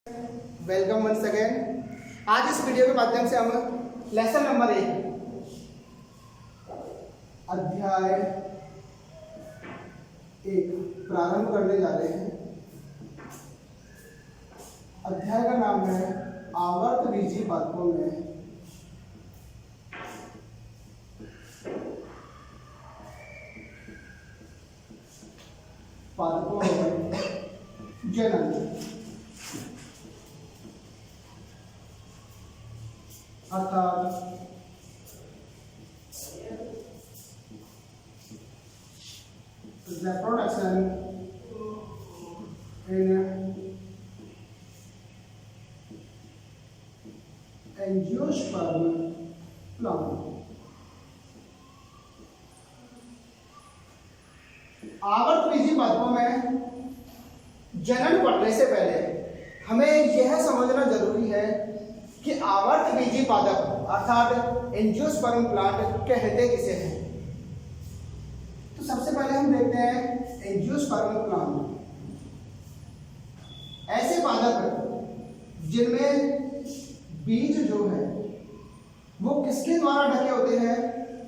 Welcome once again. आज इस video के माध्यम से हम लेसन नंबर 1 अध्याय 1 प्रारंभ करने जा रहे हैं। अध्याय का नाम है आवर्त बीजी पादपों में पादपों में जनन अर्थात reproduction in angiosperm plant। आवर्त बीजी पादपों में जनन पढ़ने से पहले हमें यह समझना जरूरी है कि आवर्त बीजी पादप अर्थात एंजियोस्पर्म प्लांट कहते किसे हैं। तो सबसे पहले हम देखते हैं एंजियोस्पर्म प्लांट, ऐसे पादप जिनमें बीज जो है वो किसके द्वारा ढके होते हैं?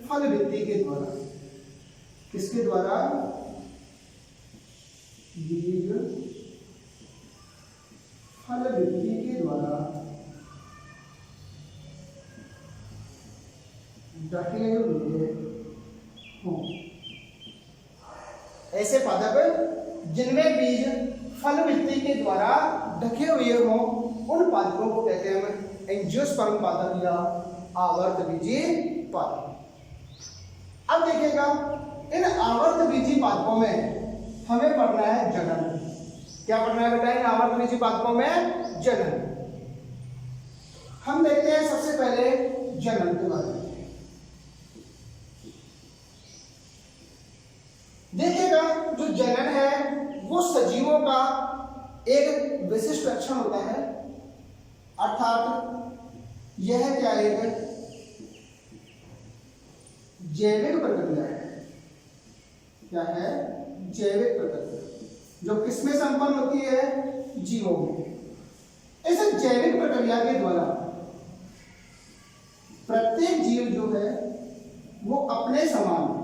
फल भित्ति के द्वारा। किसके द्वारा? बीज फल भित्ति के द्वारा ढके हुए हों। ऐसे पादप जिनमें बीज फल भित्ति के द्वारा ढके हुए हों उन पादपों को कहते हैं हम एंजियोस्पर्म पादप या आवर्त बीजी पादप। अब देखिएगा, इन आवर्त बीजी पादपों में हमें पढ़ना है जनन। क्या पढ़ना है बेटा? इन आवर्त बीजी पादपों में जनन। हम देखते हैं सबसे पहले जनन के बारे में। देखिएगा, जो जनन है वो सजीवों का एक विशिष्ट लक्षण होता है, अर्थात यह क्या एक जैविक प्रक्रिया है। क्या है? जैविक प्रक्रिया जो किसमें संपन्न होती है? जीवों में। इस जैविक प्रक्रिया के द्वारा प्रत्येक जीव जो है वो अपने समान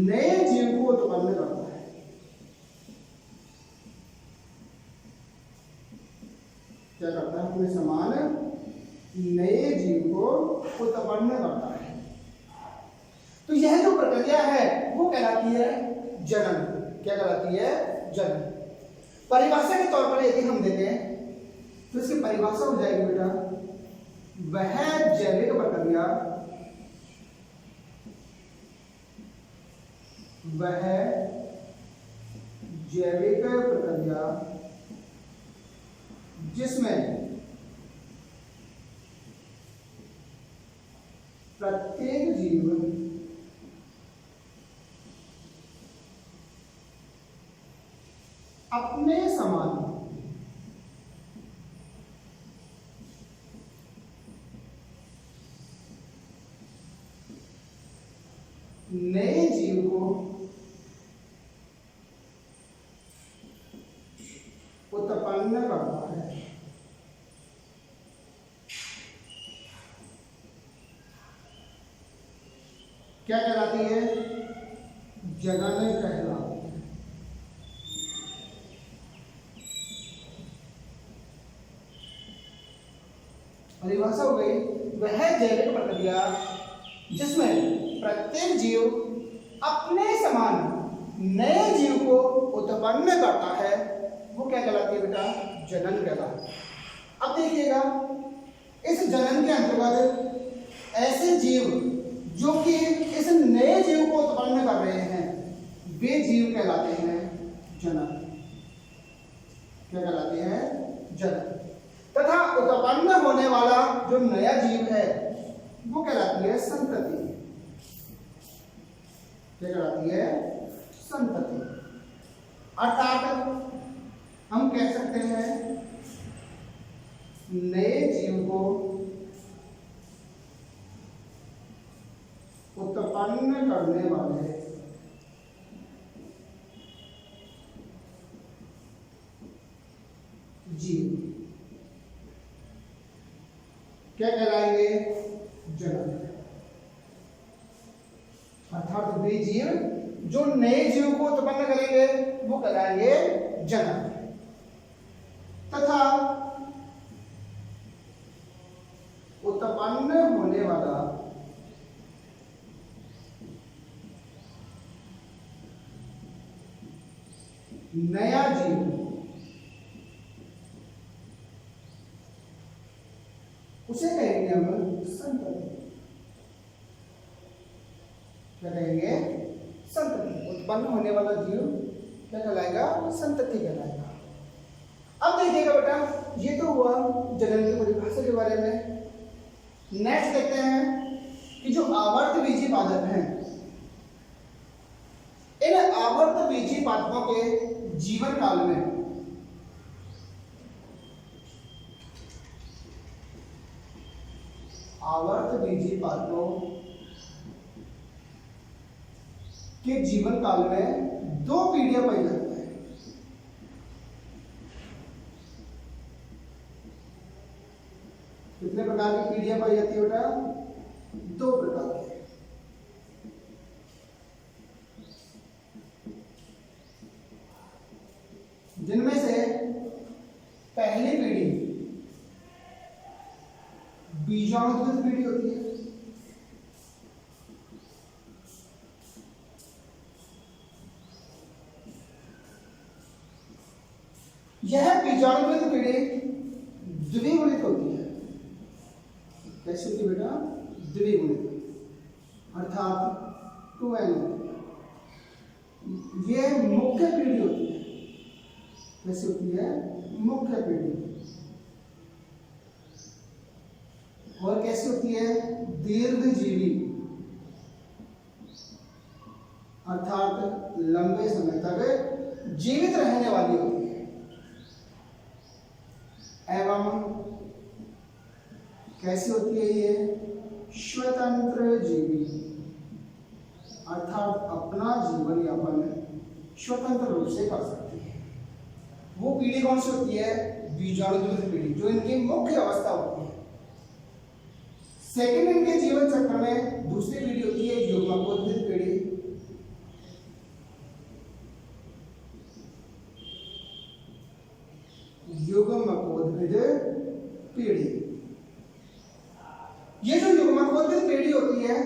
नए जीव को उत्पन्न करता है। क्या करता है? अपने समान नए जीव को उत्पन्न करता है। तो यह जो प्रक्रिया है वो कहलाती है जनन। क्या कहलाती है? जनन। परिभाषा के तौर पर यदि हम देखें तो इसकी परिभाषा हो जाएगी बेटा, वह जैविक प्रक्रिया जिसमें प्रत्येक जीव अपने समान नए जीव को उत्पन्न करता है। क्या कहलाती है? जनन कहलाती है। परिभाषा हो गई, वह जैविक प्रक्रिया जिसमें प्रत्येक जीव अपने समान नए जीव को उत्पन्न करता है वो क्या कहलाती है बेटा? जनन कहलाती है। अब देखिएगा, इस जनन के अंतर्गत ऐसे जीव जो कि इस नए जीव को उत्पन्न कर रहे हैं वे जीव कहलाते हैं जनन। क्या कहलाते हैं? जनन। तथा उत्पन्न होने वाला जो नया जीव है वो कहलाती है संतति। क्या कहलाती है? संतति। अर्थात हम कह सकते हैं नए जीव को उत्पन्न उत्पन्न करने वाले जीव क्या कहलाएंगे? जनक। अर्थात वे जीव जो नए जीव को उत्पन्न करेंगे वो कहलाएंगे जनक। तथा उत्पन्न होने वाला नया जीव उसे कहेंगे हम संतति। क्या कहेंगे? संतति। उत्पन्न होने वाला जीव क्या कहलाएगा? संतति कहलाएगा। अब देखिएगा बेटा, ये तो हुआ जनन की परिभाषा के बारे में। नेक्स्ट देखते हैं कि जो आवर्त बीजी पादप हैं, इन आवर्त बीजी पादपों के जीवन काल में आवर्त बीजी पादपों के जीवन काल में 2 पीढ़ियां पाई जाती हैं। कितने प्रकार की पीढ़ियां पाई जाती है बेटा? 2 प्रकार की। जिनमें से पहली पीढ़ी बीजाणुद्वित पीढ़ी होती है। यह बीजाणुद्वित पीढ़ी द्विगुणित होती है। कैसे होती है बेटा? द्विगुणित, अर्थात 2n। यह मुख्य पीढ़ी होती है। कैसे होती है? मुख्य पीढ़ी। और कैसी होती है? दीर्घजीवी, अर्थात लंबे समय तक जीवित रहने वाली होती है। एवं कैसी होती है ये? स्वतंत्र जीवी, अर्थात अपना जीवन यापन स्वतंत्र रूप से कर सकती है। वो पीढ़ी कौन सी होती है? बीजाणुद्वित पीढ़ी, जो इनकी मुख्य अवस्था होती है। सेकेंड इनके जीवन चक्र में दूसरी पीढ़ी होती है युग्मकोद्भिद पीढ़ी। युग्मकोद्भिद पीढ़ी, ये जो युग्मकोद्भिद पीढ़ी होती है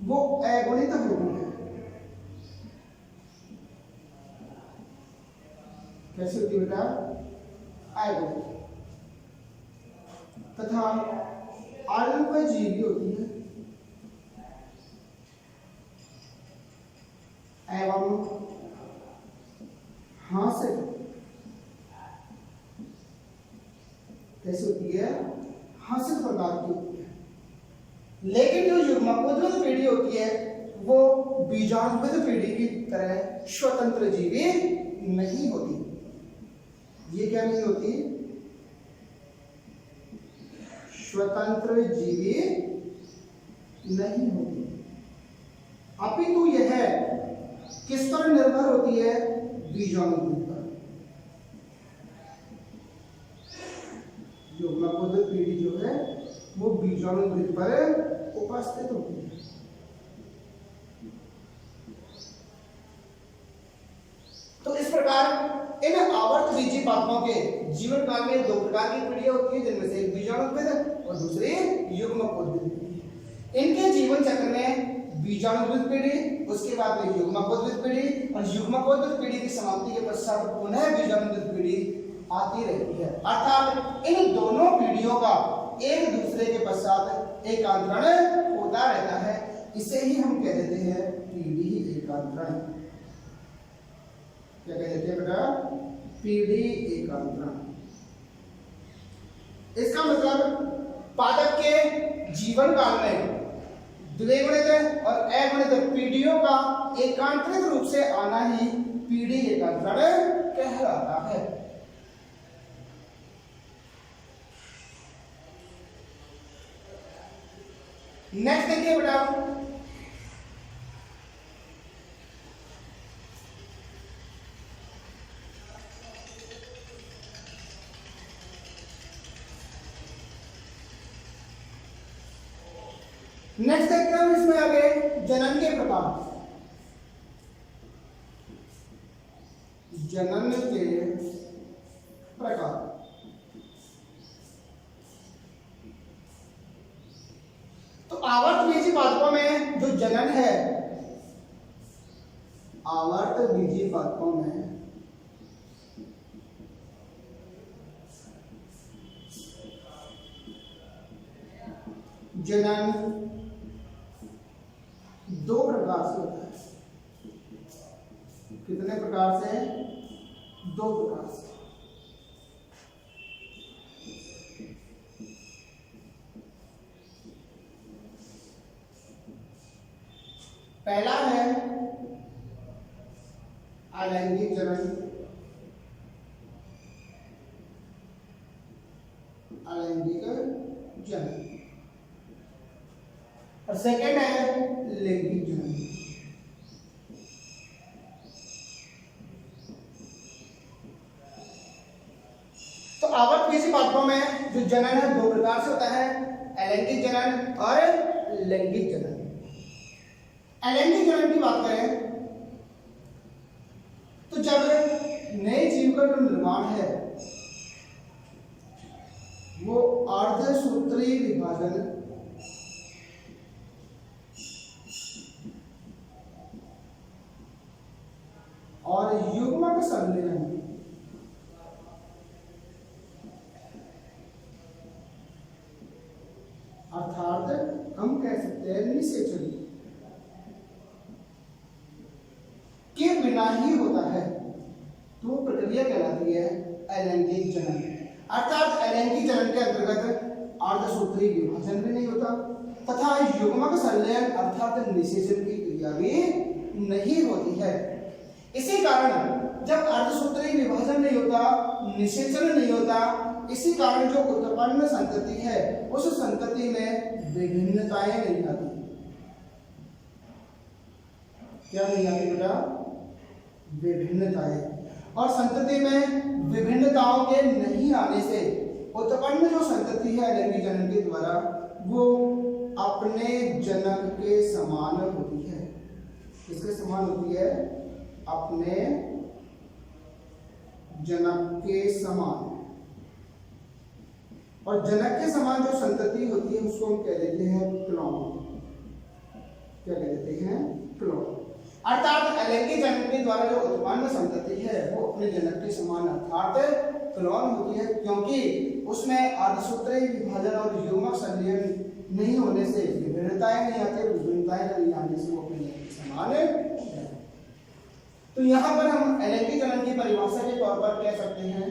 वो अगुणित होती है। कैसे होती है बेटा? अगुणित। तथा अल्पजीवी होती है एवं हासिल। कैसे होती है? हासिल प्रकार की होती है। लेकिन जो युग्मकोद्भिद पीढ़ी होती है वो बीजाणुद्वित पीढ़ी की तरह स्वतंत्र जीवी नहीं होती। ये क्या नहीं होती? स्वतंत्र जीवी नहीं होती, अपितु यह किस पर निर्भर होती है? बीजाणुद्वित पर। युग्मकोद्भिद पीढ़ी जो है वो बीजाणुद्वित पर उपस्थित होती है। तो इस प्रकार इन आवर्त बीजी पादपों के जीवन काल में 2 प्रकार की पीढ़ियां होती है, जिनमें से एक बीजाणुद्वित और दूसरी युग्मकोद्भिद पीढ़ी। इनके जीवन चक्र में बीजाणुद्वित पीढ़ी, उसके बाद में युग्मकोद्भिद पीढ़ी, और युग्मकोद्भिद पीढ़ी की समाप्ति के पश्चात पुनः बीजाणुद्वित पीढ़ी आती रहती है। अर्थात इन दोनों पीढ़ियों का एक दूसरे के पश्चात एकांतरण होता रहता है। इसे ही हम कह देते हैं पीढ़ी एकांतरण। क्या कह देते हैं बेटा? पीढ़ी एकांतरण। इसका मतलब पादप के जीवन काल में द्विगुणित और अगुणित पीढ़ियों का एकांतरित रूप से आना ही पीढ़ी एकांतरण कहलाता है। नेक्स्ट देखिए बेटा, नेक्स्ट देखते हैं हम इसमें आगे जनन के प्रकार। जनन के प्रकार। तो आवर्त बीजी पादपों में जो जनन है, आवर्त बीजी पादपों में जनन दो प्रकार से होता है। कितने प्रकार से? दो प्रकार से। पहला है अलैंगिक जनन। अलैंगिक जनन। और सेकेंड है लैंगिक जनन। तो आवर्त बीजी पादपों में जो जनन है दो प्रकार से होता है, अलैंगिक जनन और लैंगिक जनन। अलैंगिक जनन की बात करें तो जब नए जीव का जो निर्माण है वो अर्धसूत्री विभाजन और युग्मक संलयन अर्थात हम कह सकते हैं निषेचन के बिना ही होता है, तो वो प्रक्रिया कहलाती है अलैंगिक जनन। अर्थात अलैंगिक जनन के अंतर्गत अर्धसूत्री विभाजन भी नहीं होता तथा युग्मक संलयन अर्थात निषेचन की क्रिया भी नहीं होती है। इसी कारण जब अर्धसूत्री विभाजन नहीं होता, निषेचन नहीं होता, इसी कारण जो उत्पन्न संतति है उस संतति में विभिन्नताएं नहीं आती। क्या नहीं आती बेटा? विभिन्नताएं। और संतति में विभिन्नताओं के नहीं आने से उत्पन्न जो संतति है अलैंगिक जनन के द्वारा वो अपने जनक के समान होती है। किसके समान होती है? अपने जनक के समान। और जनक के समान जो संतति होती है उसको हम कह देते हैं क्लोन। क्या कह देते हैं? क्लोन। अर्थात अलैंगिक जनन के द्वारा जो उत्पन्न संतति है वो अपने जनक के समान अर्थात क्लोन होती है, क्योंकि उसमें अर्धसूत्री विभाजन और युग्मक संलयन नहीं होने से विभिन्नताएं नहीं आती। विभिन्नताएं नहीं आने से वो अपने जनक के समान है। तो यहाँ पर हम अलैंगिक जनन की परिभाषा के तौर पर कह सकते हैं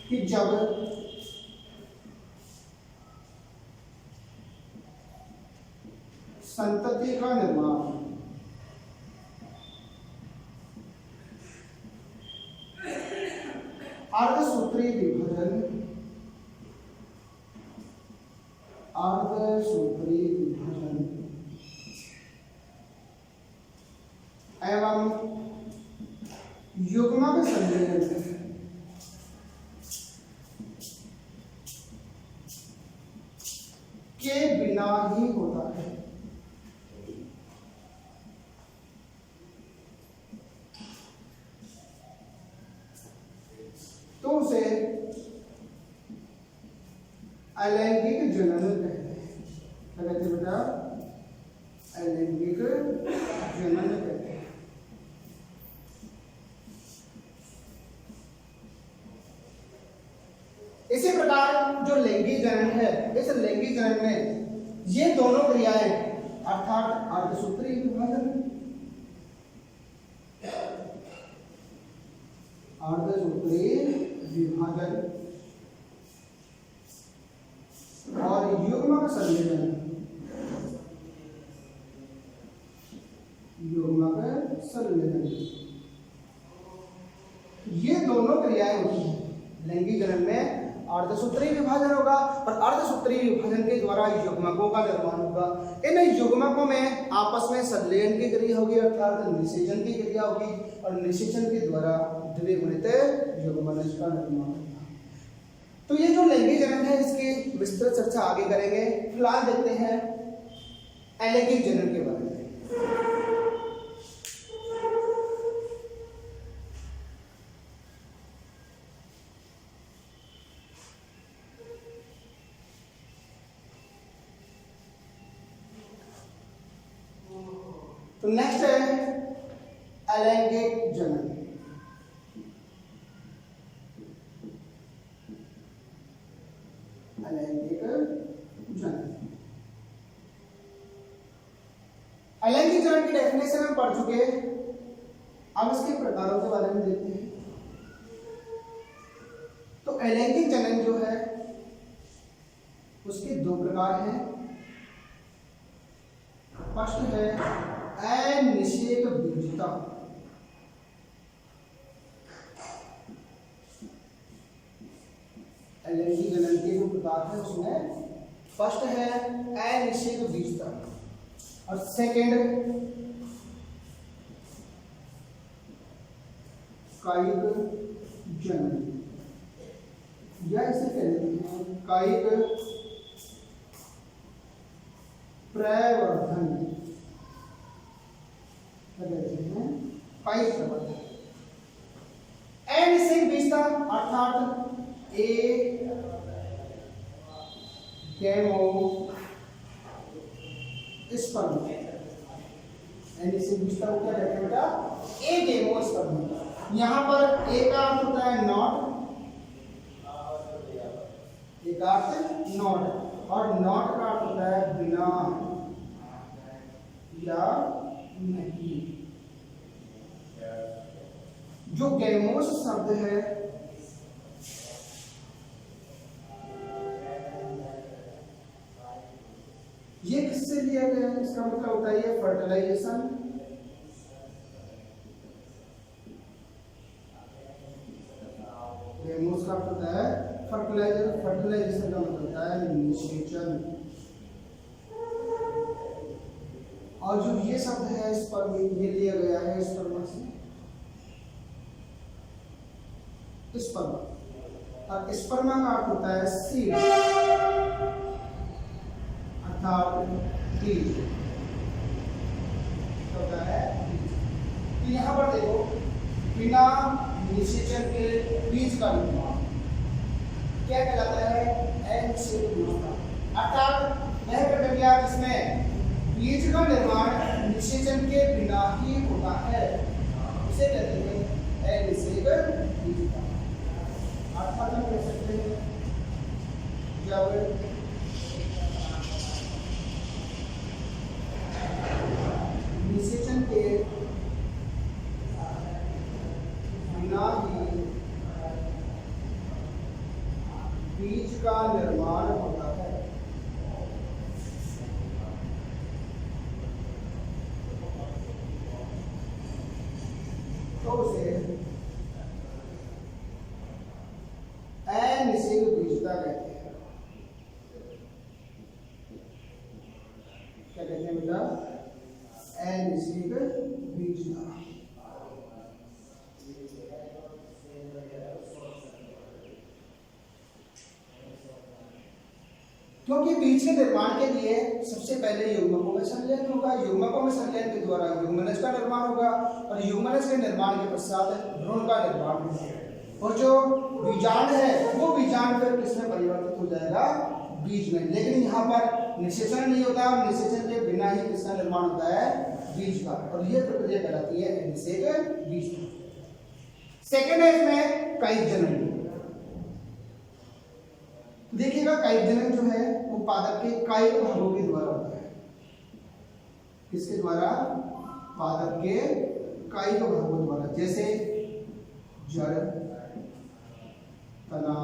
कि जब संतति का निर्माण अर्धसूत्री विभाजन एवं युग्मक संलयन के बिना ही होता है। तो उसे अलैंगिक जनन कहते हैं। क्या कहते हैं बेटा? अलैंगिक जनन कहते हैं। इसी प्रकार जो लैंगिक जनन है, इस लैंगिक जनन में ये दोनों क्रियाएं अर्थात अर्धसूत्री विभाजन, अर्धसूत्री विभाजन और युग्मक संलयन, युग्मक संलयन, ये दोनों क्रियाएं होती हैं लैंगिक जनन में। अर्धसूत्री विभाजन होगा और अर्धसूत्री विभाजन के द्वारा युग्मकों का निर्माण होगा। इन युग्मकों में आपस में संलयन की क्रिया होगी अर्थात निषेचन की क्रिया होगी और निषेचन के द्वारा द्विगुणित युग्मनज का निर्माण होगा। तो ये जो लैंगिक जनन है इसकी विस्तृत चर्चा आगे करेंगे। फिलहाल देखते हैं अलैंगिक जनन के बारे में। तो नेक्स्ट है अलैंगिक जनन। अलैंगिक जनन, अलैंगिक जनन की डेफिनेशन हम पढ़ चुके, अब इसके प्रकारों के बारे में देखते हैं। तो अलैंगिक जनन जो है उसके दो प्रकार हैं। फर्स्ट है अनिषेक बीजता। अलैंगिक जनन के जो प्रकार है उसमें फर्स्ट है अनिषेक बीजता और सेकंड कायिक जनन, या इसे कह देते हैं कायिक प्रवर्धन, कायिक प्रवर्धन। अनिषेक बीजता अर्थात एक गेमो स्पर्म, अनिषेक बीजता को क्या कहते हैं बेटा? एक गेमो स्पर्म। यहाँ पर एक का अर्थ होता है नॉट, एक अर्थ नॉट और नॉट का अर्थ होता है बिना या नहीं। जो गैमोस शब्द है ये किससे लिया गया है? इसका मतलब होता है फर्टिलाइजेशन, गैमोस का अर्थ होता है फर्टिलाइजर, फर्टिलाइजेशन का मतलब होता है निषेचन। और जो ये शब्द है स्पर्म, ये लिया गया है स्पर्म से, स्पर्म। और स्पर्मा का अर्थ होता है सीड अर्थात बीज होता है। तो यहाँ पर देखो बिना निषेचन के बीज का निर्माण क्या कहलाता है? अनिषेक बीजता। अर्थात वह प्रक्रिया जिसमें बीज का निर्माण निषेचन के बिना ही होता है उसे कहते हैं अनिषेक बीजता। अर्थात हम कह सकते हैं जब निषेचन के बिना ही बीज का निर्माण होता है तो उसे अनिषेक बीजता कहते हैं। क्या कहते हैं बेटा? अनिषेक बीजता। क्योंकि बीज के निर्माण के लिए सबसे पहले युग्मकों में संलयन होगा, युग्मकों में संलयन के द्वारा युग्मनज का निर्माण होगा और युग्मनज के निर्माण के पश्चात भ्रूण का निर्माण होगा और जो बीजांड है वो बीजांड फिर किसमें परिवर्तित हो जाएगा? बीज में। लेकिन यहाँ पर निषेचन नहीं होता, निषेचन के बिना ही किसका निर्माण होता है? बीज का। और यह प्रक्रिया कहलाती है अनिषेक बीज। सेकेंड है इसमें कायिक जनन। देखिएगा कायिक जनन जो है वो पादप के कायिक भागों के द्वारा होता है। किसके द्वारा? पादप के कायिक भागों द्वारा, जैसे जड़, तना,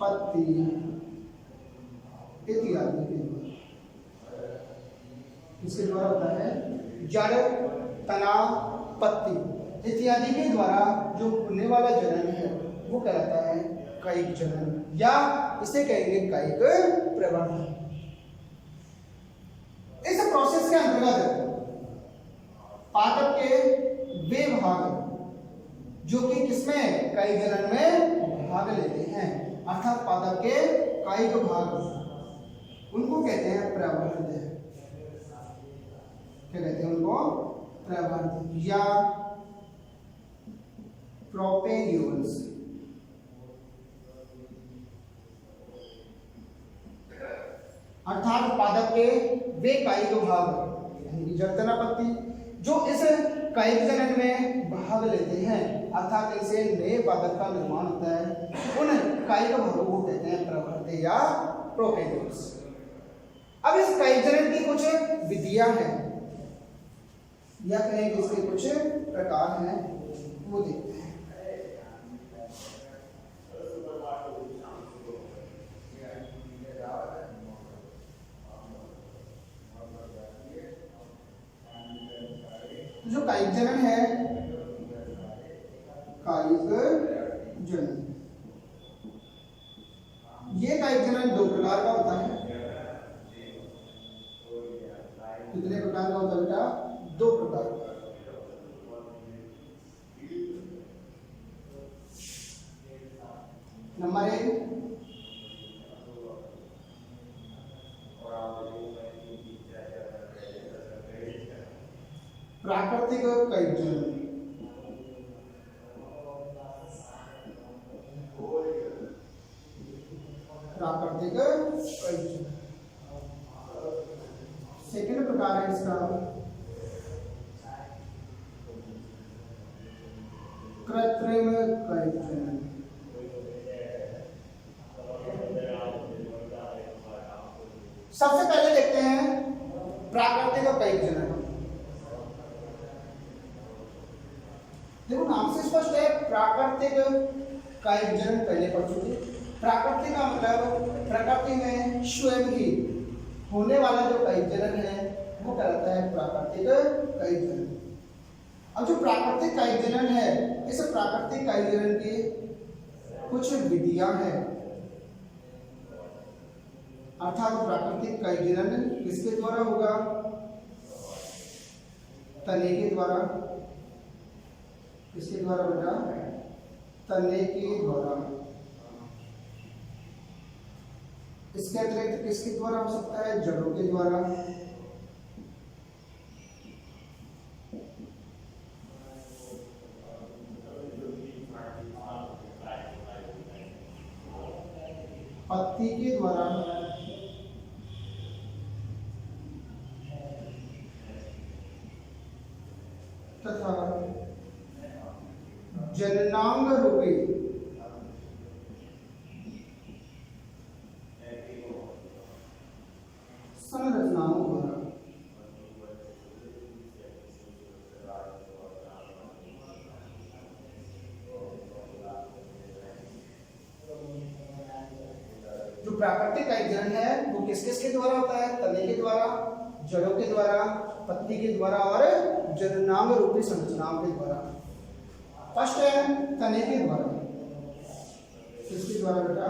पत्ती इत्यादि के द्वारा। किसके द्वारा होता है? जड़, तना, पत्ती इत्यादि के द्वारा जो होने वाला जनन है वो कहलाता है कायिक जनन या इसे कहेंगे कायिक प्रवर्धन। इस प्रोसेस के अंतर्गत पादप के वे भाग जो कि किसमें कायिक जनन में भाग लेते हैं, अर्थात पादप के कायिक भाग, उनको कहते हैं प्रवर्ध। क्या कहते हैं उनको? प्रवर्ध या प्रोपेग्यूल्स। अर्थात पादप के वे कायिक भाग यानी जड़तना पत्ती जो इस कायिक जनन में भाग लेते हैं, अर्थात इनसे नए पादप का निर्माण होता है, उन कायिक भागों को कहते हैं प्रवर्ध या प्रोपेग्यूल्स। अब इस कायिक जनन की कुछ विधियां हैं या कहें कि इसके कुछ प्रकार हैं, वो देखते हैं। जो कायिक जनन है, कायिक जनन, ये कायिक जनन 2 प्रकार का होता है। कितने प्रकार का होता है बेटा? 2 प्रकार का। नंबर 1 प्राकृतिक कायिक जनन। प्राकृतिक कायिक जनन। सेकंड प्रकार है इसका कृत्रिम कायिक जनन। सबसे पहले देखते हैं प्राकृतिक कायिक जनन। देखो नाम से स्पष्ट है, प्राकृतिक कायिक जनन पहले पढ़ चुके। प्राकृतिक का मतलब प्रकृति में स्वयं ही होने वाला जो कायिक जनन है वो कहलाता है प्राकृतिक कायिक जनन। अब जो प्राकृतिक कायिक जनन है, इस प्राकृतिक कायिक जनन की कुछ विधियां हैं, अर्थात प्राकृतिक कायिक जनन किसके द्वारा होगा? तने के द्वारा। किसके द्वारा बेटा? तने के द्वारा। इसके अतिरिक्त किसके द्वारा हो सकता है? जड़ों के द्वारा। पत्ती के द्वारा। तथा जननांग रूपी संरचनाओं द्वारा। जो प्राकृतिक कायिक जनन है वो किस किस के द्वारा होता है? तने के द्वारा, जड़ों के द्वारा, पत्ती के द्वारा और जननांग रूपी संरचनाओं के द्वारा। फर्स्ट है तने के द्वारा। किसके द्वारा बेटा?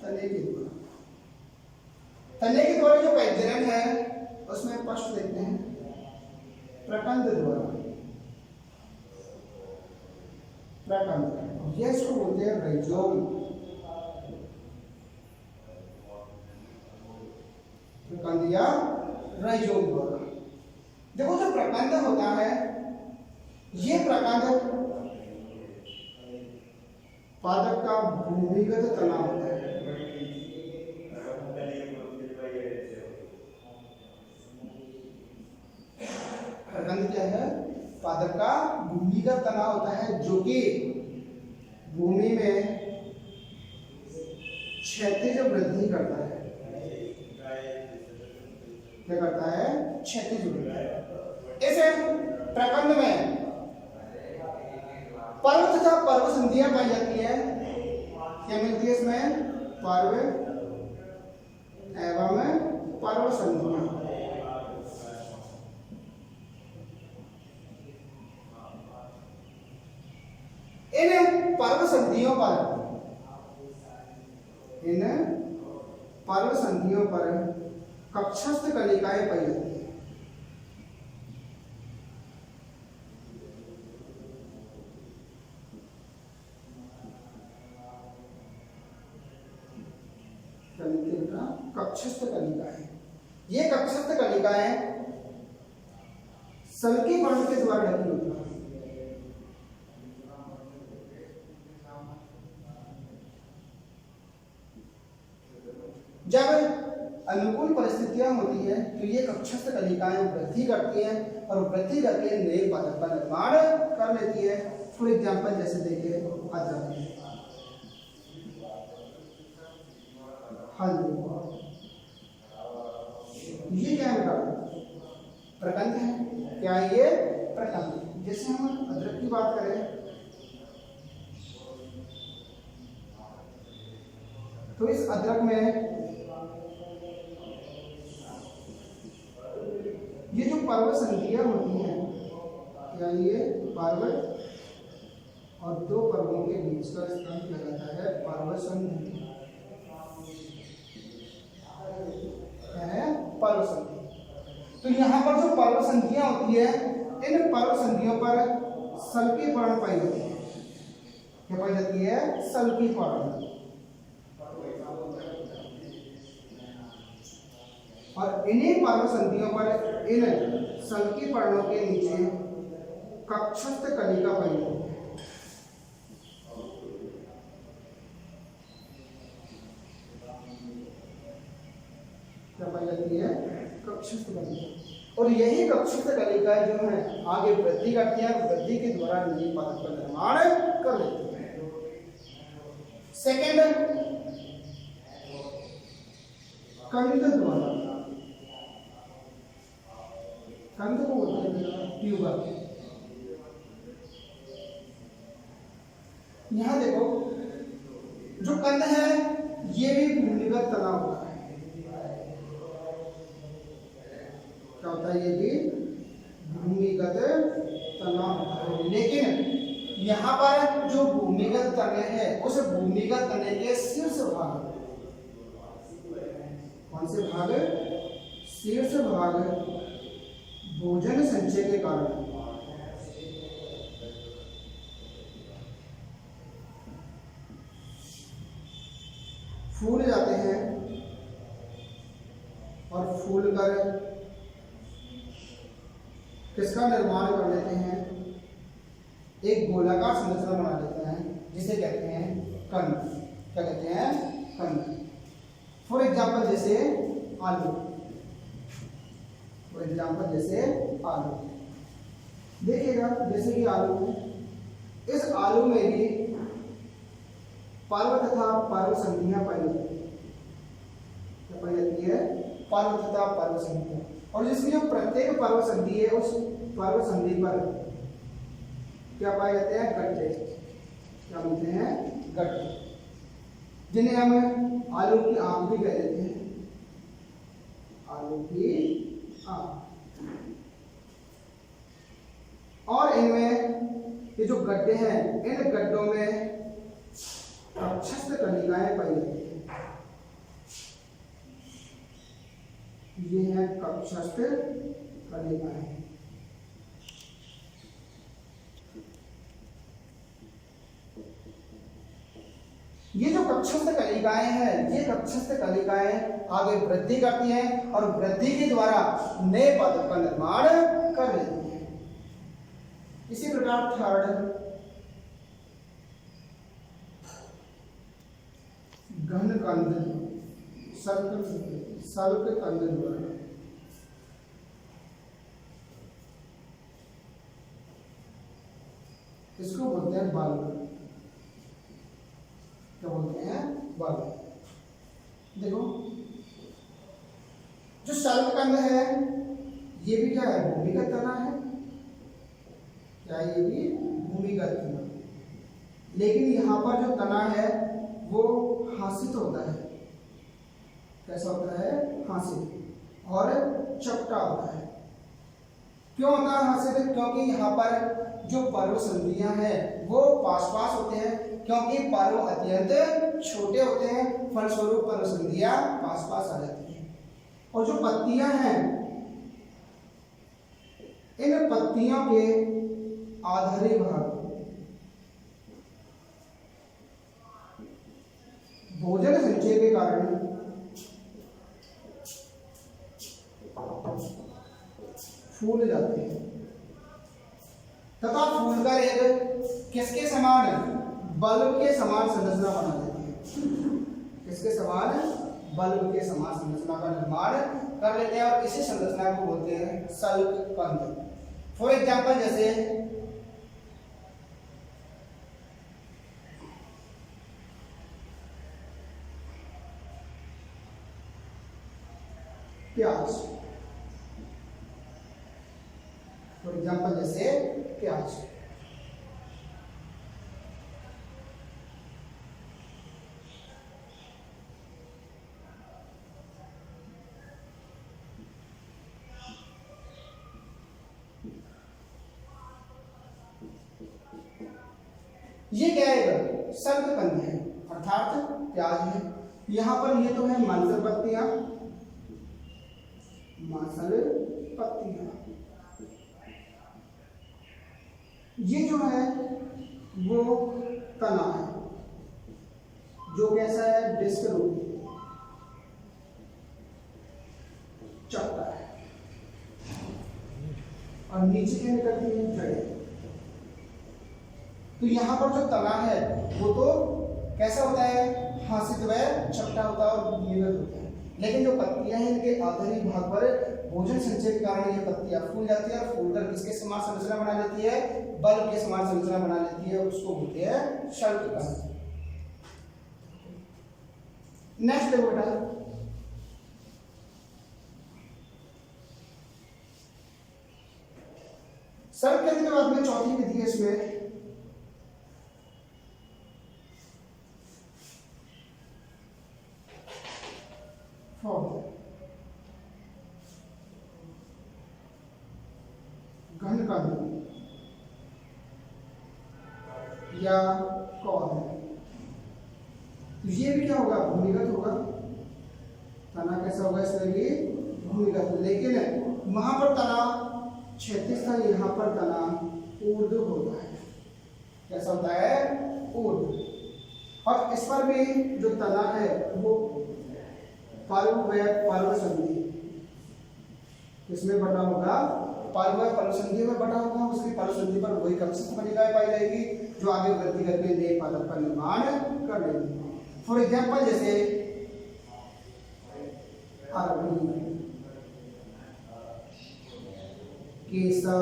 तने के द्वारा। तने के द्वारा जो कायिक जनन है उसमें फर्स्ट देखते हैं प्रकंद द्वारा। प्रकंद, ये इसको बोलते हैं राइजोम। प्रकंद या राइजोम द्वारा। देखो जो प्रकंद होता है, ये प्रकंद पादप का भूमिगत तना होता है। प्रकंद क्या है? पादप का भूमिगत तना होता है जो कि भूमि में क्षैतिज वृद्धि करता है। क्या करता है? क्षैतिज वृद्धि। इस प्रकंद में पर्व तथा पर्व संधियां पाई जाती है। क्या मिलती है इसमें? पर्व एवं पर्व संधियां। इन पर्व संधियों पर इन पर्व संधियों पर कक्षस्थ कलिकाएं पाई जाती हैं। कक्षस्थ कलिकाएं, ये कक्षस्थ कलिकाएं सल्की वर्ण के द्वारा ढकी होती हैं। जब अनुकूल परिस्थितियां होती है तो ये कक्षस्थ कलिकाएं वृद्धि करती हैं और वृद्धि करके नए पादप का निर्माण कर लेती है। फॉर एग्जाम्पल जैसे देखिए अदरक, हल्दी, ये क्या है? प्रकंद है। क्या ये प्रकंद? जैसे हम अदरक की बात करें तो इस अदरक में ये जो पर्व संधियां होती हैं, क्या ये पर्व और दो पर्वों के बीच का स्थान किया जाता है पर्व संधि। पर्व संधि। तो यहाँ पर जो पर्व संधियां होती है, इन पर्व संधियों पर सल्की पर्ण पाई जाती है। क्या पाई जाती है? सल्की पर्ण। और इन्हीं पर्व संधियों पर इन सल्की पर्णों के नीचे कक्षस्थ कलिका पाई जाती है। क्या पाई जाती है? कक्षस्थ कलिका। और यही कक्षस्थ कलिकाएं जो है आगे वृद्धि करती हैं, वृद्धि के द्वारा नई पादप का निर्माण कर लेती है। सेकेंड, कंद द्वारा। कंद को बोलते हैं ट्यूबर। यहां देखो, जो कंद है ये भी भूमिगत तना होता है। क्या होता है? ये भी भूमिगत तना होता है। लेकिन यहाँ पर जो भूमिगत तने हैं, उस भूमिगत तने के शीर्ष भाग, कौन से भाग? शीर्ष भाग भोजन संचय के कारण फूल जाते हैं और फूल कर किसका निर्माण कर लेते हैं? एक गोलाकार संरचना बना लेते हैं जिसे कहते हैं कंद। क्या कहते हैं? कंद। फॉर एग्जाम्पल जैसे आलू। फॉर एग्जाम्पल जैसे आलू देखिएगा, जैसे कि आलू, इस आलू में भी पर्व तथा पर्व संधियां पाई जाती है। क्या पाई जाती है? पर्व तथा पर्व संधियां। और जिसकी जो प्रत्येक पर्व संधि है, उस पर्व संधि पर क्या पाए जाते हैं? गट्टे। क्या बोलते हैं? गट्टे, जिन्हें हम आलू की आंख भी कह देते हैं। आलू की आंख। और इनमें ये जो गड्ढे हैं, इन गड्ढों में कक्षस्थ कलिकाएं पाई जाती हैं। ये है कक्षस्थ कलिकाएं। ये जो कक्षस्थ कलिकाएं हैं, ये कक्षस्थ कलिकाएं आगे वृद्धि करती हैं और वृद्धि के द्वारा नए पादप का निर्माण कर लेती हैं। इसी प्रकार थर्ड, घन कंद, सल्क कंद द्वारा। इसको बोलते हैं बाल। क्या बोलते हैं? बाल। देखो, जो सल्क कंद है ये भी क्या है? भूमिगत तना है। क्या ये भी भूमिगत तना? लेकिन यहाँ पर जो तना है वो हासित होता है। कैसा होता है? हासित और चपटा होता है। क्यों होता है हासिल? क्योंकि यहाँ पर जो पर्व संधियां हैं वो पास पास होते हैं, क्योंकि पर्व अत्यंत छोटे होते हैं, फलस्वरूप पर्व संधियां पास पास आ जाती हैं। और जो पत्तियां हैं, इन पत्तियों के आधारी भाग भोजन संचय के कारण फूल जाते हैं तथा फूलकर एक किसके समान, बल्ब के समान संरचना बना देती है। किसके समान? बल्ब के समान संरचना का निर्माण कर लेते हैं और इसी संरचना को बोलते हैं सल्कपंथ। फॉर एग्जाम्पल जैसे प्याज, फॉर एग्जाम्पल जैसे प्याज। ये क्या है? सल्कपंथ है, अर्थात प्याज है। यहां पर ये तो है मांसल पत्तियां, मांसल पत्तियां। ये जो है वो तना है, जो कैसा है? डिस्क रूप चपटा है, और नीचे क्या निकलती है? जड़ें। तो यहाँ पर जो तना है वो तो कैसा होता है? हासिल व चपटा होता है और नियमित होता है, लेकिन जो पत्तियां हैं इनके आधारी भाग पर भोजन संचय के कारण ये पत्तियां फूल जाती है और फूलकर किसके समान संरचना बना लेती है? बल्ब के समान संरचना बना लेती है, उसको बोलते हैं सल्कपंथ। नेक्स्ट देखो बेटा, सल्कपंथ के बाद में चौथी विधि है इसमें घनकंद या कौन। तो ये भी क्या होगा? भूमिगत होगा। तना कैसा होगा? इसमें भी भूमिगत, लेकिन वहां पर तना क्षैतिज था, यहाँ पर तना ऊर्ध्व होता है। कैसा होता है? ऊर्ध्व। और इस पर भी जो तना है वो पर्व व पर्व संधि इसमें बटा होगा, पर्व व पर्व संधि में बटा होगा। उसकी पर्व संधि पर वही कक्षस्थ कणिकाएं पाई जाएगी जो आगे वृद्धि करके नए पादप का निर्माण कर लेंगी। फॉर एग्जाम्पल जैसे अरबी, केसर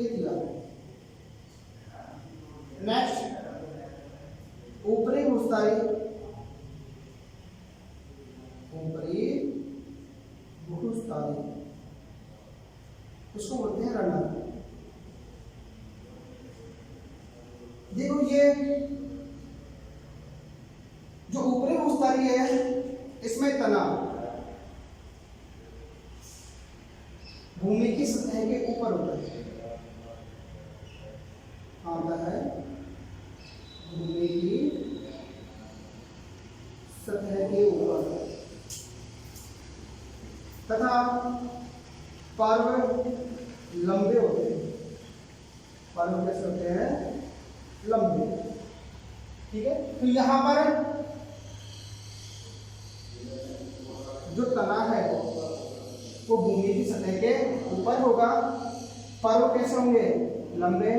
इत्यादि। नेक्स्ट ऊपरी भूस्थाई, ऊपरी भूस्थाई, उसको बोलते हैं रनर। देखो ये जो ऊपरी भूस्थाई है इसमें तना भूमि की सतह के ऊपर होता है, आता है भूमि की सतह के ऊपर, तथा पर्व लंबे होते हैं। पर्व कैसे होते हैं? लंबे। ठीक है, तो यहां पर जो तना है वो भूमि की सतह के ऊपर होगा। पर्व कैसे होंगे? लंबे।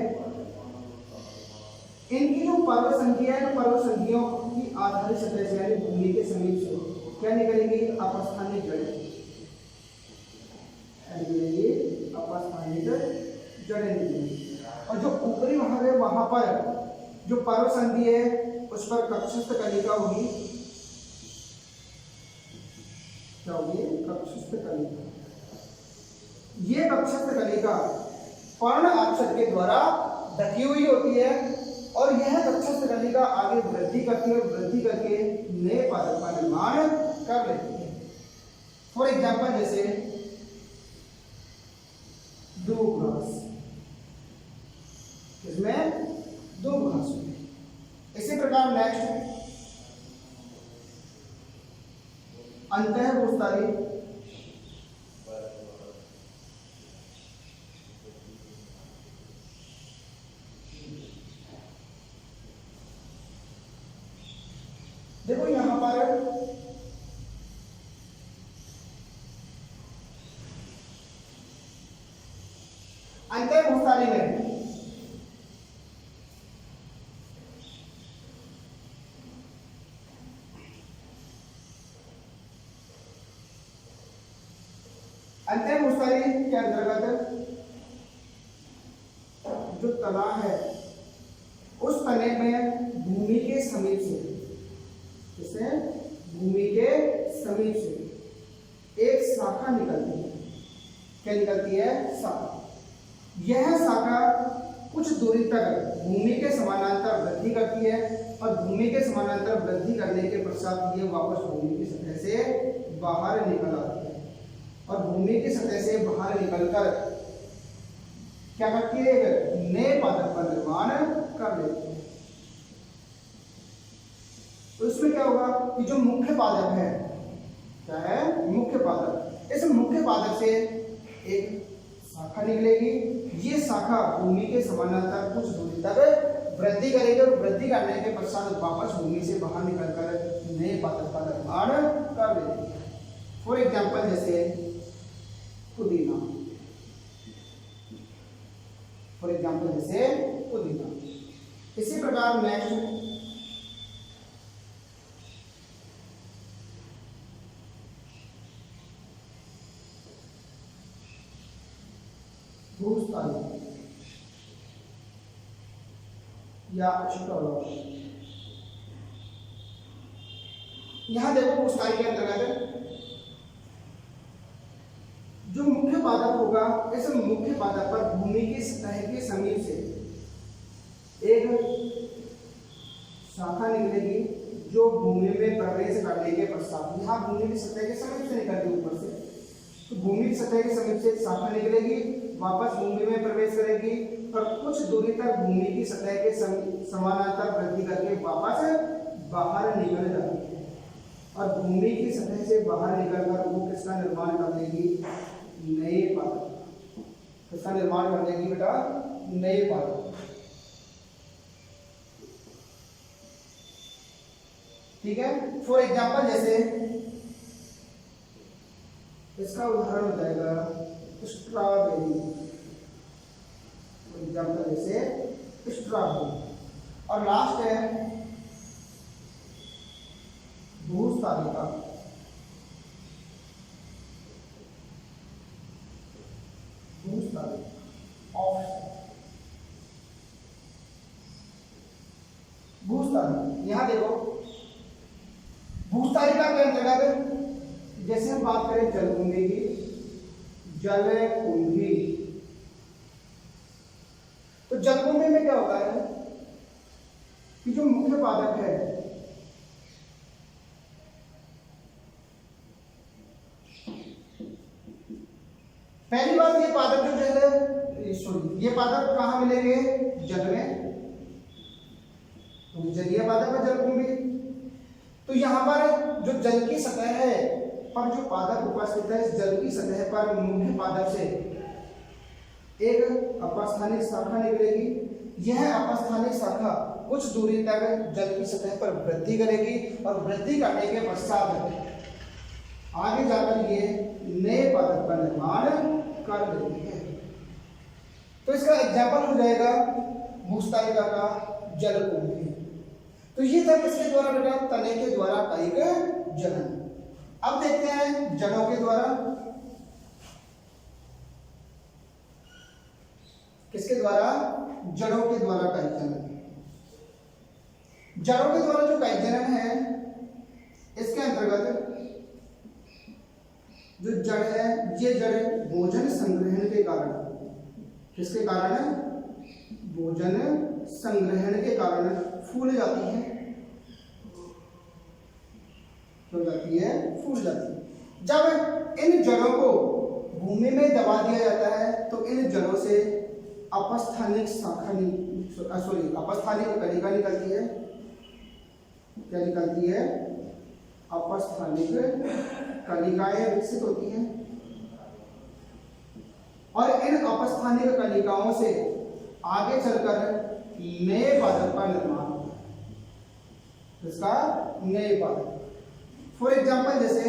इनकी जो पर्व संधियां है, पर्व संधियों की आधारित सतह से यानी भूमि के समीप से क्या निकलेंगी? अपस्थानिक जड़ें निकलेंगी, अपस्थानिक जड़ें निकलेंगी। और जो ऊपरी भाग है वहां पर जो पर्व संधि है उस पर कक्षस्थ कणिका होगी। क्या होगी? कक्षस्थ कणिका। ये कक्षस्थ कणिका पर्ण आच्छद के द्वारा ढकी हुई होती है और यह कक्षस्थ कणिका आगे वृद्धि करती है और वृद्धि करके नए पादप का निर्माण कर लेती है। फॉर एग्जाम्पल जैसे अंतःभूस्थाली देखो यहां पर अंतःभूस्थाली में अंतःभूस्थाली के अंतर्गत जो तना है उस तने में भूमि के समीप से, जैसे भूमि के समीप से एक शाखा निकलती है। क्या निकलती है? शाखा। यह शाखा कुछ दूरी तक भूमि के समानांतर वृद्धि करती है और भूमि के समानांतर वृद्धि करने के पश्चात ये वापस भूमि की सतह से बाहर निकल आती है और भूमि की सतह से बाहर निकलकर क्या करती है? एक नए पादप का निर्माण कर लेती है। तो इसमें क्या होगा कि जो मुख्य पादप है, क्या है? मुख्य पादप। इस मुख्य पादप से एक शाखा निकलेगी। ये शाखा भूमि के समानांतर कुछ दूरी तक वृद्धि करेगी और वृद्धि करने के पश्चात वापस भूमि से बाहर निकलकर नए पादप का निर्माण कर लेगी। फॉर एग्जाम्पल जैसे पुदीना, फॉर एग्जाम्पल जैसे पुदीना। इसी प्रकार नेक्स्ट भूस्थाली या स्ट्रोलोजी। यहां देखो भूस्थाली के अंतर्गत जो मुख्य पादप होगा, इस मुख्य पादप पर भूमि की सतह के समीप से एक शाखा निकलेगी जो भूमि में प्रवेश करने के पश्चात, यहाँ भूमि की सतह के समीप से निकलती ऊपर से, तो भूमि की सतह के समीप से एक शाखा निकलेगी, वापस भूमि में प्रवेश करेगी और कुछ दूरी तक भूमि की सतह के समानांतर वृद्धि करके वापस बाहर निकल जाती है और भूमि की सतह से बाहर निकलकर वो किसका निर्माण कर देगी? नए पादप। किसका निर्माण कर देगी बेटा? नए पादप। ठीक है। फॉर एग्जाम्पल जैसे इसका उदाहरण हो जाएगा स्ट्रॉबेरी। फॉर एग्जाम्पल जैसे स्ट्रॉबेरी। और लास्ट है भूस्थालिका। भूस्थालिका यहां देखो, भूस्थालिका के अंतर्गत जैसे हम बात करें जलकुंभी की, जलकुंभी, तो जलकुंभी में क्या होता है कि जो मुख्य पादप है पहली बात, ये पादप जो है, सॉरी, ये पादप कहां मिलेंगे? जल में, तो जलीय पादप है जलकुंभी। तो यहां पर जो जल की सतह है पर जो पादप उपस्थित है, इस जल की सतह पर मुख्य पादप से एक अपस्थानिक शाखा निकलेगी। यह अपस्थानिक शाखा कुछ दूरी तक जल की सतह पर वृद्धि करेगी और वृद्धि करने के पश्चात आगे जाकर ये नए पादप का निर्माण कर देती है। तो इसका एग्जाम्पल हो जाएगा भूस्थालिका का जलकुंभी। तो ये था किसके द्वारा बेटा? तने के द्वारा कायिक जनन। अब देखते हैं जड़ों के द्वारा। किसके द्वारा? जड़ों के द्वारा कायिक जनन। जड़ों के द्वारा जो कायिक जनन है, इसके अंतर्गत जो जड़ है, ये जड़ भोजन संग्रहण के कारण, किसके कारण? भोजन संग्रहण के कारण फूल जाती है। क्यों जाती है? फूल जाती है। जब इन जड़ों को भूमि में दबा दिया जाता है तो इन जड़ों से अपस्थानिक शाखा, अपस्थानिक कलिका निकलती है। क्या निकलती है? अपस्थानिक कलिकाएं विकसित होती हैं और इन अपस्थानिक कलिकाओं से आगे चलकर नए पादप का निर्माण होता है। इसका नए पादप, फॉर एग्जाम्पल जैसे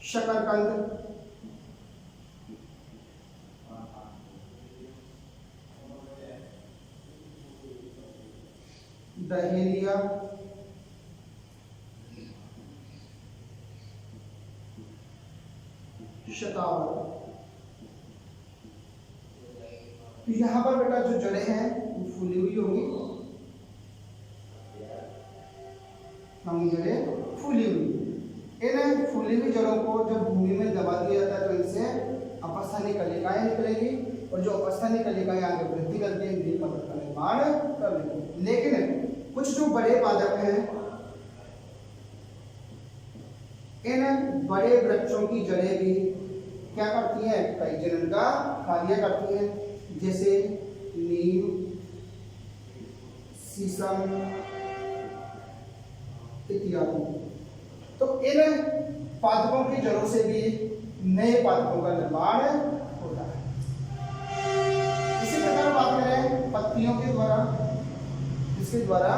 शकरकंद, डहेलिया, शतावरी। तो यहां पर बेटा जो जड़ें हैं वो फूली हुई होंगी, जड़ें फूली हुई। इन फूली हुई जड़ों को जब भूमि में दबा दिया जाता है तो इनसे अपस्थानिक कलिकाएं निकलेगी और जो अपस्थानिक कलिकाएं आगे वृद्धि करती है नए पादप का निर्माण कर लेंगी। लेकिन कुछ जो बड़े पादप हैं, इन बड़े वृक्षों की जड़ें भी क्या करती हैं, कई जनन का कार्य करती हैं, जैसे नीम, शीशम इत्यादि। तो इन पादपों की जड़ों से भी नए पादपों का निर्माण होता है। इसी प्रकार बात करें पत्तियों के द्वारा, इसके द्वारा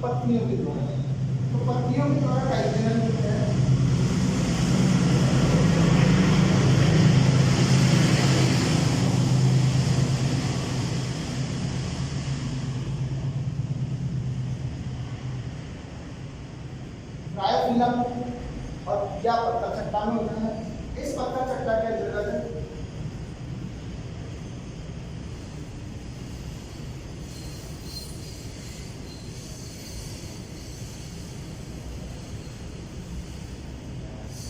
पत्तियों के द्वारा, तो पत्तियों के द्वारा कई जनन होते हैं। और क्या पत्ता चट्टा में होता है। इस पत्ता चट्टा के अंतर्गत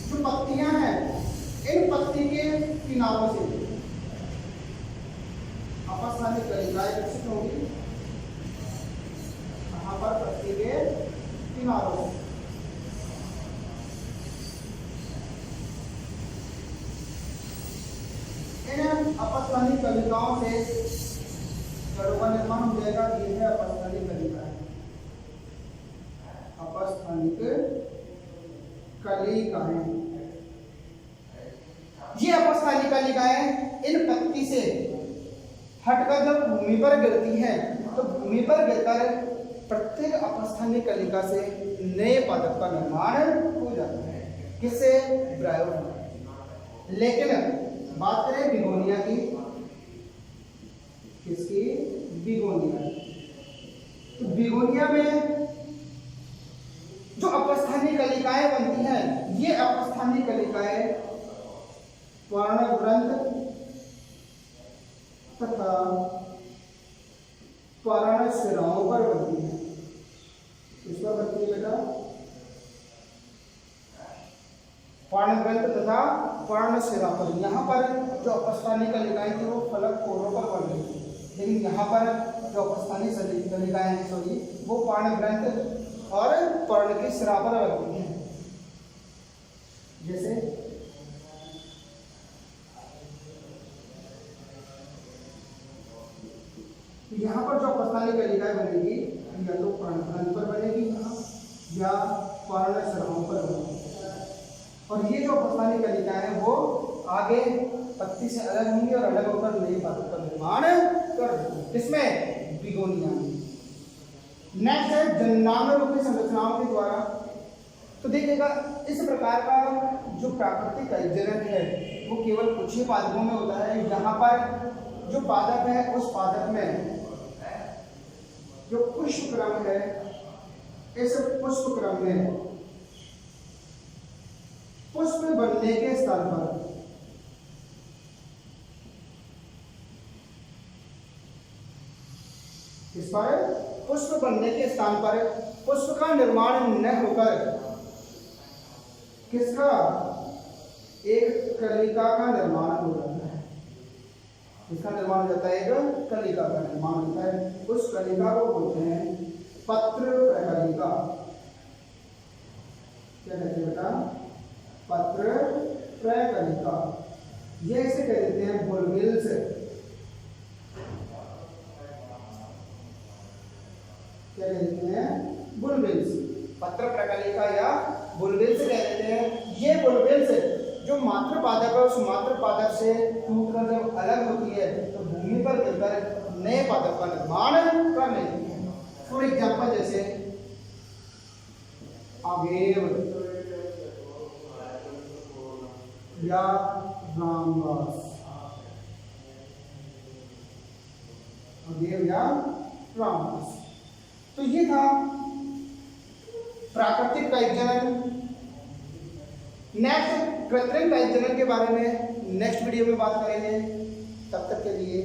जो पत्तियां हैं, इन पत्ती के किनारों से अपस्थानिक कलिकाएं विकसित होंगी। यहाँ पर पत्ती के किनारों से अपस्थानिक कलिकाओं से जड़ों का निर्माण हो जाएगा। ये है अपस्थानिक कलिकाएं, अपस्थानिक कलिकाएं। ये अपस्थानिक कलिकाएं इन पत्ती से हटकर जब भूमि पर गिरती हैं तो भूमि पर गिरकर प्रत्येक अपस्थानिक कलिका से नए पादप का निर्माण हो जाता है, किससे, ब्रायोफिटा। लेकिन बात करें बिगोनिया की, किसकी, बिगोनिया। तो बिगोनिया में जो अपस्थानिक कलिकाएं बनती हैं, ये अपस्थानिक कलिकाएं पर्णग्रंथ तथा पर्णशिराओं पर बनती है। इस पर बनती है बेटा पर्णग्रंथ तथा पर्णशिरा पर। यहाँ पर जो अपस्थानिक कलिकाएं थी वो फलक कोरों पर बन रही थी, लेकिन यहाँ पर जो अपस्थानिक कलिकाएं हैं सॉरी वो पर्णग्रंथ और पर्ण की शिरा पर बनती हैं। जैसे यहाँ पर जो अपस्थानिक कलिकाएं बनेगी या तो पर्णग्रंथ पर बनेगी या पर्णशिराओं पर बनेगी। और ये जो अपस्थानिक कलिकाएं हैं वो आगे पत्ती से अलग होंगी और अलग होकर नए पादप का निर्माण कर देंगी। इसमें बिगोनिया में नेक्स्ट है जन्नांग रूपी संरचनाओं के द्वारा। तो देखिएगा इस प्रकार का जो प्राकृतिक जनन है वो केवल कुछ ही पादपों में होता है। यहाँ पर जो पादप है उस पादप में जो पुष्प क्रम है, इस पुष्प क्रम में पुष्प बनने के स्थान पर इस पर पुष्प बनने के स्थान पर पुष्प का निर्माण न होकर किसका, एक कलिका का निर्माण हो जाता है। इसका निर्माण हो जाता है, एक कलिका का निर्माण होता है। उस कलिका को बोलते हैं पत्र प्रकलिका। क्या कहते हैं बेटा, पत्र प्रकलिका। ये इसे कह देते हैं बुलबिल्स। क्या कहते हैं, बुलबिल्स। पत्र प्रकलिका या बुलबिल से कह देते हैं। ये बुलबिल से जो मात्र पादप है उस मात्र पादप से टूटकर जब अलग होती है तो भूमि पर गिरकर नए पादप का निर्माण कर लेती है। फॉर एग्जाम्पल जैसे अवेव या रामदास, अवेव या रामदास। तो ये था प्राकृतिक कायिक जनन। नेक्स्ट कृत्रिम कायिक जनन के बारे में नेक्स्ट वीडियो में बात करेंगे। तब तक के लिए